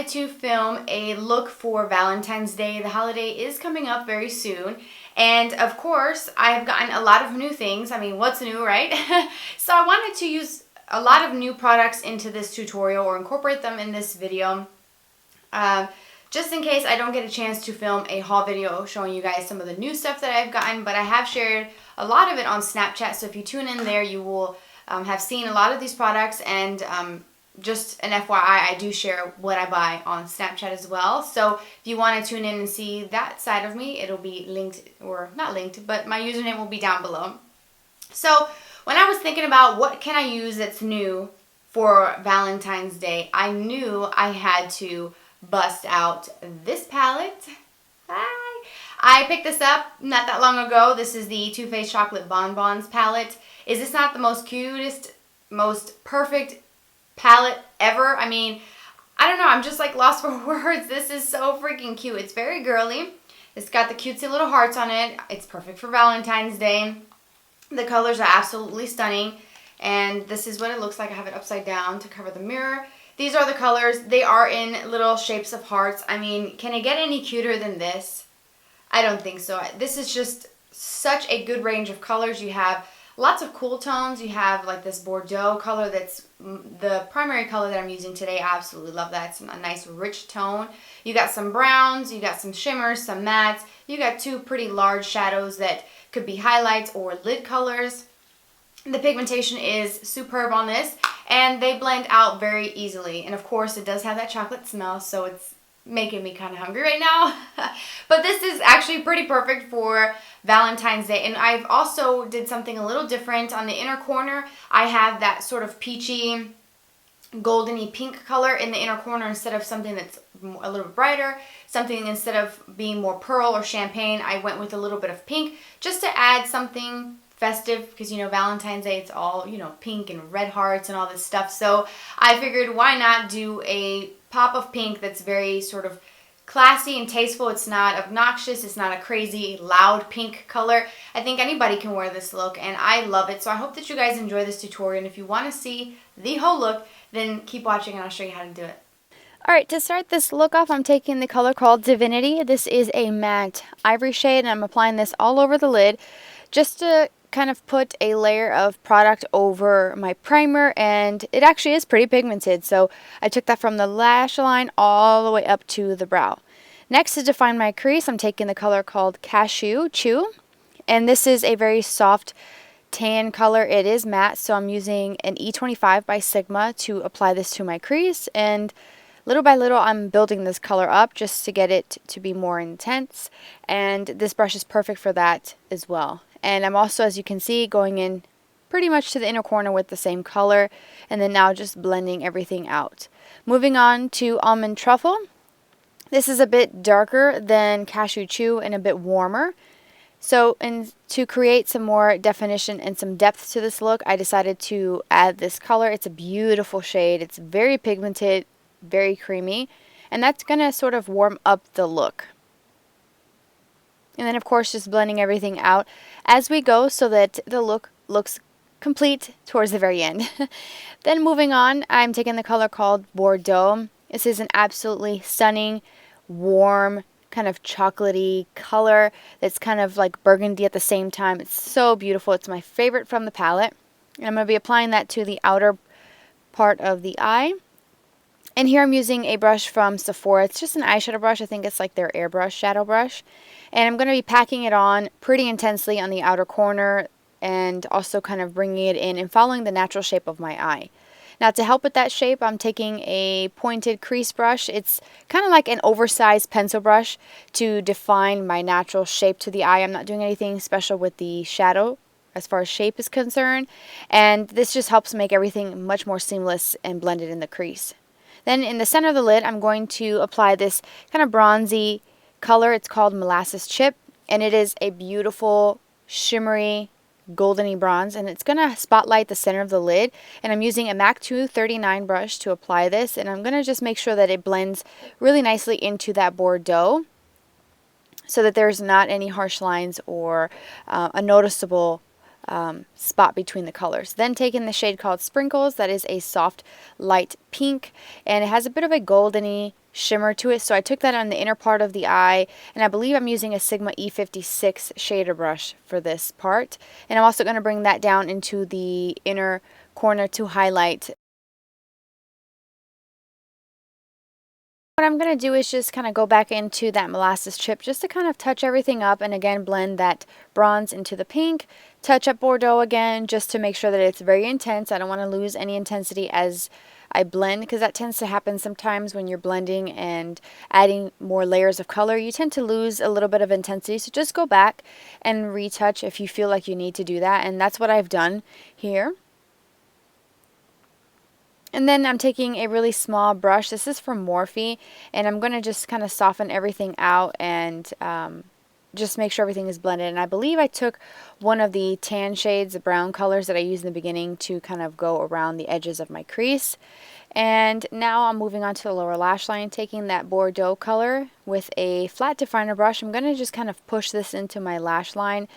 decided to film a look for Valentine's Day. The holiday is coming up very soon. And of course, I've gotten a lot of new things. I mean, what's new, right? So I wanted to use a lot of new products into this tutorial or incorporate them in this video. Just in case I don't get a chance to film a haul video showing you guys some of the new stuff that I've gotten, but I have shared a lot of it on Snapchat, so if you tune in there, you will have seen a lot of these products, and just an FYI, I do share what I buy on Snapchat as well, so if you want to tune in and see that side of me, it'll be linked, or not linked, but my username will be down below. So when I was thinking about what can I use that's new for Valentine's Day, I knew I had to bust out this palette. Hi. I picked this up not that long ago. This is the Too Faced Chocolate Bonbons palette. Is this not the most cutest, most perfect palette ever? I mean, I don't know. I'm just like lost for words. This is so freaking cute. It's very girly. It's got the cutesy little hearts on it. It's perfect for Valentine's Day. The colors are absolutely stunning. And this is what it looks like. I have it upside down to cover the mirror. These are the colors. They are in little shapes of hearts. I mean, can it get any cuter than this? I don't think so. This is just such a good range of colors. You have lots of cool tones. You have like this Bordeaux color that's the primary color that I'm using today. I absolutely love that. It's a nice rich tone. You got some browns. You got some shimmers, some mattes. You got two pretty large shadows that could be highlights or lid colors. The pigmentation is superb on this, and they blend out very easily. And of course, it does have that chocolate smell, so it's making me kind of hungry right now. But this is actually pretty perfect for Valentine's Day. And I've also did something a little different. On the inner corner, I have that sort of peachy, goldeny pink color in the inner corner instead of something that's a little bit brighter. Something instead of being more pearl or champagne, I went with a little bit of pink just to add something festive, because you know Valentine's Day, it's all, you know, pink and red hearts and all this stuff. So I figured why not do a pop of pink that's very sort of classy and tasteful. It's not obnoxious. It's not a crazy loud pink color. I think anybody can wear this look, and I love it. So I hope that you guys enjoy this tutorial, and if you want to see the whole look, then keep watching and I'll show you how to do it. Alright, to start this look off, I'm taking the color called Divinity. This is a matte ivory shade, and I'm applying this all over the lid just to kind of put a layer of product over my primer, and it actually is pretty pigmented, so I took that from the lash line all the way up to the brow. Next, to define my crease, I'm taking the color called Cashew Chew, and this is a very soft tan color. It is matte, so I'm using an E25 by Sigma to apply this to my crease, and little by little I'm building this color up just to get it to be more intense, and this brush is perfect for that as well. And I'm also, as you can see, going in pretty much to the inner corner with the same color, and then now just blending everything out. Moving on to Almond Truffle. This is a bit darker than Cashew Chew and a bit warmer. So to create some more definition and some depth to this look, I decided to add this color. It's a beautiful shade. It's very pigmented, very creamy, and that's going to sort of warm up the look. And then of course just blending everything out as we go so that the look looks complete towards the very end. Then moving on, I'm taking the color called Bordeaux. This is an absolutely stunning, warm, kind of chocolatey color that's kind of like burgundy at the same time. It's so beautiful. It's my favorite from the palette. And I'm going to be applying that to the outer part of the eye. And here I'm using a brush from Sephora. It's just an eyeshadow brush. I think it's like their airbrush shadow brush. And I'm going to be packing it on pretty intensely on the outer corner, and also kind of bringing it in and following the natural shape of my eye. Now, to help with that shape, I'm taking a pointed crease brush. It's kind of like an oversized pencil brush to define my natural shape to the eye. I'm not doing anything special with the shadow as far as shape is concerned. And this just helps make everything much more seamless and blended in the crease. Then in the center of the lid, I'm going to apply this kind of bronzy color. It's called Molasses Chip, and it is a beautiful shimmery goldeny bronze, and it's going to spotlight the center of the lid. And I'm using a MAC 239 brush to apply this, and I'm going to just make sure that it blends really nicely into that Bordeaux so that there's not any harsh lines or a noticeable spot between the colors. Then taking the shade called Sprinkles, that is a soft light pink, and it has a bit of a goldeny shimmer to it. So I took that on the inner part of the eye, and I believe I'm using a Sigma E56 shader brush for this part. And I'm also going to bring that down into the inner corner to highlight. What I'm going to do is just kind of go back into that molasses chip just to kind of touch everything up, and again blend that bronze into the pink, touch up Bordeaux again just to make sure that it's very intense. I don't want to lose any intensity as I blend, because that tends to happen sometimes when you're blending and adding more layers of color. You tend to lose a little bit of intensity, so just go back and retouch if you feel like you need to do that, and that's what I've done here. And then I'm taking a really small brush. This is from Morphe, and I'm going to just kind of soften everything out and just make sure everything is blended. And I believe I took one of the tan shades, the brown colors that I used in the beginning, to kind of go around the edges of my crease. And now I'm moving on to the lower lash line, taking that Bordeaux color with a flat definer brush. I'm going to just kind of push this into my lash line,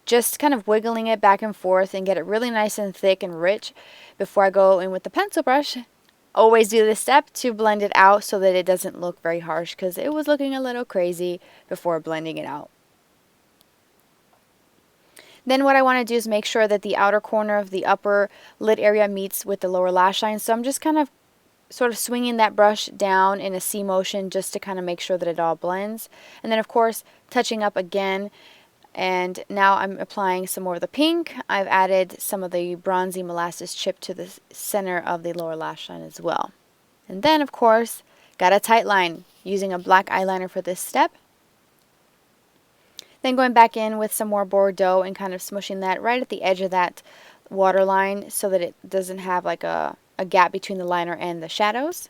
just kind of wiggling it back and forth and get it really nice and thick and rich before I go in with the pencil brush. Always do this step to blend it out so that it doesn't look very harsh, because it was looking a little crazy before blending it out. Then what I want to do is make sure that the outer corner of the upper lid area meets with the lower lash line. So I'm just kind of sort of swinging that brush down in a C motion just to kind of make sure that it all blends. And then of course touching up again. And now I'm applying some more of the pink. I've added some of the bronzy molasses chip to the center of the lower lash line as well. And then of course, got a tight line using a black eyeliner for this step. Then going back in with some more Bordeaux and kind of smushing that right at the edge of that waterline so that it doesn't have like a gap between the liner and the shadows.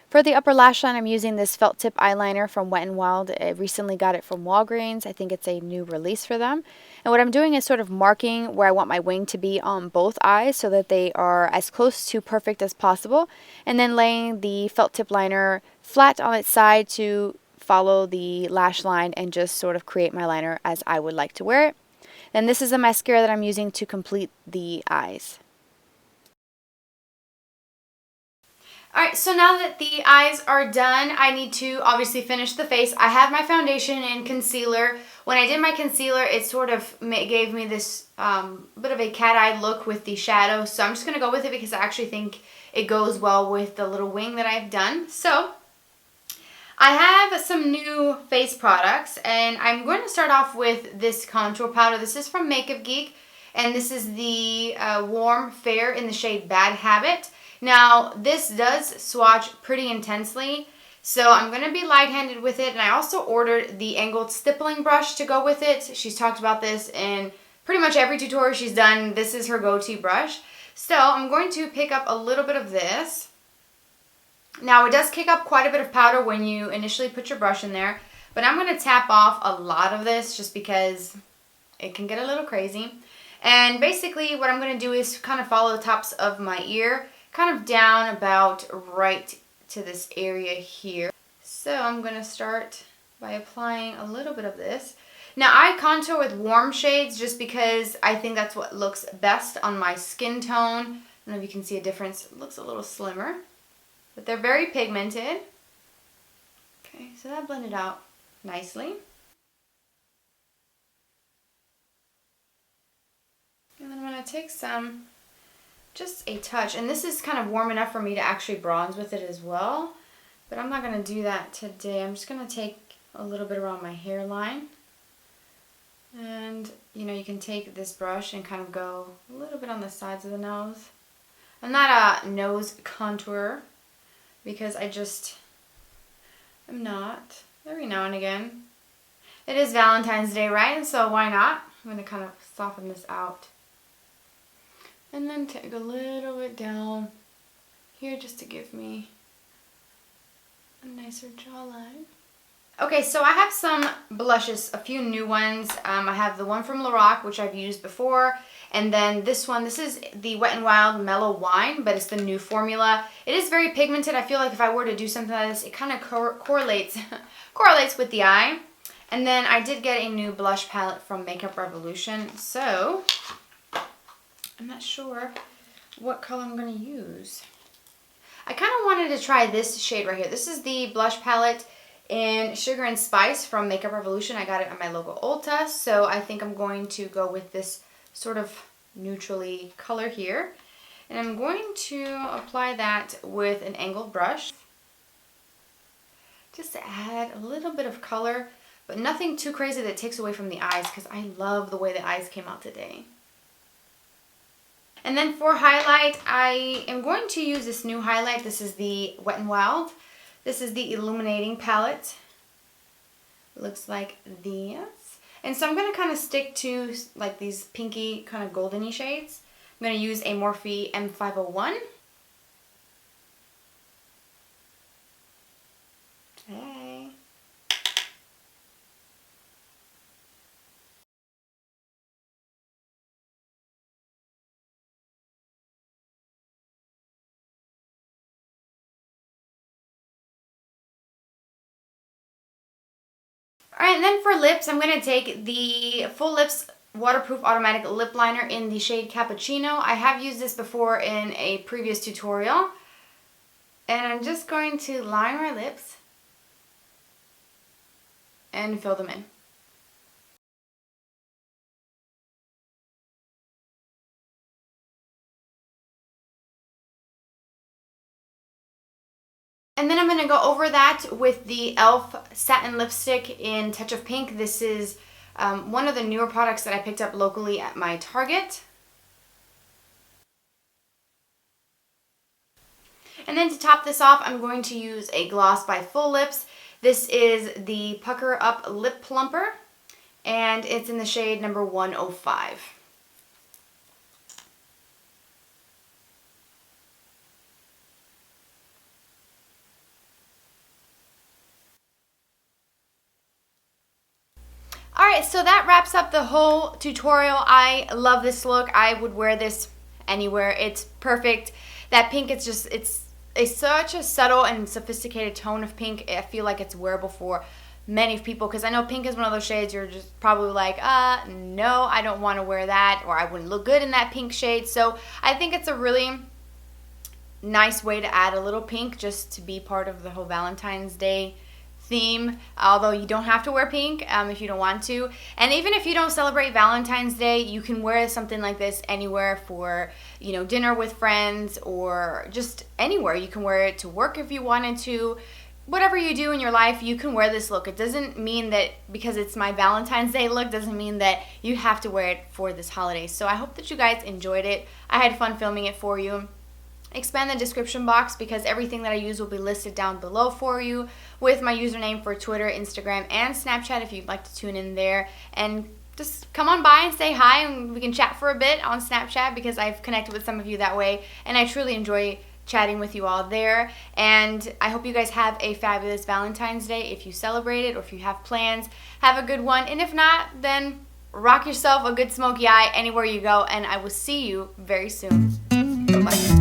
For the upper lash line, I'm using this felt tip eyeliner from Wet n Wild. I recently got it from Walgreens. I think it's a new release for them. And what I'm doing is sort of marking where I want my wing to be on both eyes so that they are as close to perfect as possible. And then laying the felt tip liner flat on its side to follow the lash line and just sort of create my liner as I would like to wear it. Then this is the mascara that I'm using to complete the eyes. Alright, so now that the eyes are done, I need to obviously finish the face. I have my foundation and concealer. When I did my concealer, it sort of gave me this bit of a cat-eye look with the shadow. So I'm just going to go with it because I actually think it goes well with the little wing that I've done. So I have some new face products, and I'm going to start off with this contour powder. This is from Geek, and this is the Warm Fair in the shade Bad Habit. Now, this does swatch pretty intensely, so I'm going to be light-handed with it, and I also ordered the angled stippling brush to go with it. She's talked about this in pretty much every tutorial she's done. This is her go-to brush. So I'm going to pick up a little bit of this. Now, it does kick up quite a bit of powder when you initially put your brush in there, but I'm going to tap off a lot of this just because it can get a little crazy. And basically what I'm going to do is kind of follow the tops of my ear, kind of down about right to this area here. So I'm going to start by applying a little bit of this. Now, I contour with warm shades just because I think that's what looks best on my skin tone. I don't know if you can see a difference. It looks a little slimmer, but they're very pigmented. Okay, so that blended out nicely. And then I'm going to take some, just a touch, and this is kind of warm enough for me to actually bronze with it as well, but I'm not going to do that today. I'm just going to take a little bit around my hairline, and you know, you can take this brush and kind of go a little bit on the sides of the nose. I'm not a nose contourer because I just am not. Every now and again. It is Valentine's Day, right? And so why not? I'm going to kind of soften this out. And then take a little bit down here just to give me a nicer jawline. Okay, so I have some blushes, a few new ones. I have the one from Lorac, which I've used before. And then this one, this is the Wet n Wild Mellow Wine, but it's the new formula. It is very pigmented. I feel like if I were to do something like this, it kind of correlates with the eye. And then I did get a new blush palette from Makeup Revolution. So I'm not sure what color I'm going to use. I kind of wanted to try this shade right here. This is the blush palette in Sugar and Spice from Makeup Revolution. I got it at my local Ulta, so I think I'm going to go with this sort of neutrally color here. And I'm going to apply that with an angled brush, just to add a little bit of color, but nothing too crazy that takes away from the eyes, because I love the way the eyes came out today. And then for highlight, I am going to use this new highlight. This is the Wet n Wild. This is the Illuminating palette. It looks like this. And so I'm going to kind of stick to like these pinky kind of goldeny shades. I'm going to use a Morphe M501. Okay. Alright, and then for lips, I'm going to take the FullLips Waterproof Automatic Lip Liner in the shade Cappuccino. I have used this before in a previous tutorial. And I'm just going to line my lips and fill them in. And then I'm going to go over that with the e.l.f. Satin Lipstick in Touch of Pink. This is one of the newer products that I picked up locally at my Target. And then to top this off, I'm going to use a gloss by FullLips. This is the Pucker Up Lip Plumper, and it's in the shade number 105. Alright, so that wraps up the whole tutorial. I love this look. I would wear this anywhere. It's perfect. That pink, it's such a subtle and sophisticated tone of pink. I feel like it's wearable for many people, because I know pink is one of those shades you're just probably like, no, I don't want to wear that, or I wouldn't look good in that pink shade. So I think it's a really nice way to add a little pink just to be part of the whole Valentine's Day theme, although you don't have to wear pink if you don't want to. And even if you don't celebrate Valentine's Day, you can wear something like this anywhere for, you know, dinner with friends or just anywhere. You can wear it to work if you wanted to. Whatever you do in your life, you can wear this look. It doesn't mean that because it's my Valentine's Day look doesn't mean that you have to wear it for this holiday. So I hope that you guys enjoyed it. I had fun filming it for you. Expand the description box because everything that I use will be listed down below for you, with my username for Twitter, Instagram, and Snapchat if you'd like to tune in there. And just come on by and say hi, and we can chat for a bit on Snapchat because I've connected with some of you that way, and I truly enjoy chatting with you all there. And I hope you guys have a fabulous Valentine's Day if you celebrate it, or if you have plans, have a good one. And if not, then rock yourself a good smoky eye anywhere you go, and I will see you very soon. Bye-bye.